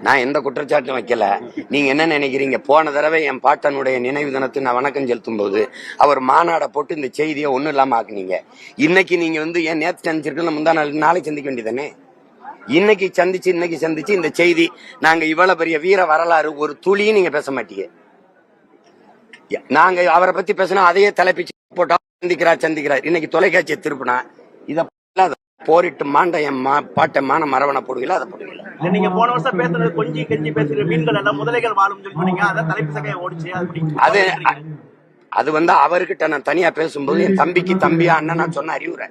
நான் எந்த குற்றச்சாட்டும் வைக்கல. நீங்க என்ன நினைக்கிறீங்க? போன தடவை என் பாட்டனுடைய நினைவு தினத்தை நான் வணக்கம் செலுத்தும் போது அவர் மாநாட போட்டு இந்த செய்தியை ஒண்ணும் இல்லாம ஆக்குனீங்க. இன்னைக்கு நீங்க ஏன் நேற்று சந்திச்சிருக்கோம், முந்தா நாளைக்கு சந்திக்க வேண்டியதானே? இன்னைக்கு சந்திச்சு இந்த செய்தி நாங்க இவ்வளவு பெரிய வீர வரலாறு ஒரு துளியும் நீங்க பேச மாட்டீங்க. நாங்க அவரை பத்தி பேசினா அதையே தலைப்பிச்சு போட்டா சந்திக்கிறார். இன்னைக்கு தொலைக்காட்சியை திருப்பினா இத போரிட்டு மாண்ட என் பாட்டை மான மரவணை போடுவீங்களா? அதை போடுவீங்களா? நீங்க போன வருஷம் பேசுறது கொஞ்சி கஞ்சி பேசுற மீன்கள் எல்லாம் முதலைகள் வாழும் சொன்னீங்க. அதான் தலைப்பு சகையை ஓடிச்சு. அது அவர்கிட்ட நான் தனியா பேசும்போது என் தம்பிக்கு தம்பியா அண்ணன் சொன்ன அறிவுரை.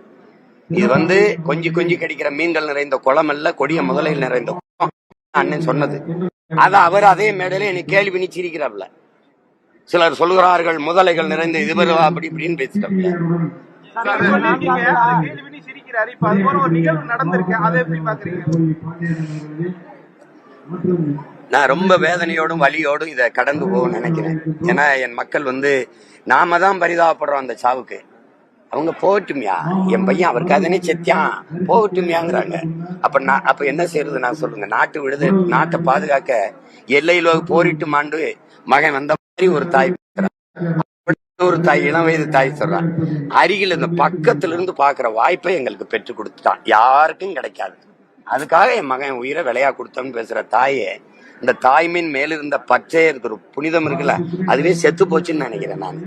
இது கொஞ்சி கடிக்கிற மீன்கள் நிறைந்த குளம் அல்ல, கொடிய முதலைகள் நிறைந்த குளம் அண்ணன் சொன்னது. அவர் அதே மேடையில என்னை கேள்வி பண்ணி சிரிக்கிறாப்ல. சிலர் சொல்கிறார்கள் முதலைகள் நிறைந்த இது அப்படி இப்படின்னு பேசிட்டாப்ல. நான் ரொம்ப வேதனையோடும் வலியோடும் இதை கடந்து போக நினைக்கிறேன். ஏன்னா என் மக்கள் நாம தான் பரிதாபப்படுறோம் அந்த சாவுக்கு. அவங்க போகட்டுமியா, என் பையன் அவருக்கு அதனே செத்தியான் போகட்டுமியாங்கிறாங்க. அப்ப என்ன செய்யறது? நான் சொல்லுங்க, நாட்டை பாதுகாக்க எல்லையில போரிட்டு மாண்டு மகன் வந்த மாதிரி ஒரு தாய் ஒரு தாய், இளம் வயது தாய் சொல்றான். அருகில் இந்த பக்கத்துல இருந்து பாக்குற வாய்ப்பை எங்களுக்கு பெற்றுக் கொடுத்துட்டான். யாருக்கும் கிடைக்காது. அதுக்காக என் மகன் உயிரை விலையா கொடுத்தோம்னு பேசுற தாயே, இந்த தாய்மையின் மேலிருந்த பச்சை இருக்கிற புனிதம் இருக்குல்ல, அதுவே செத்து போச்சுன்னு நினைக்கிறேன் நான்.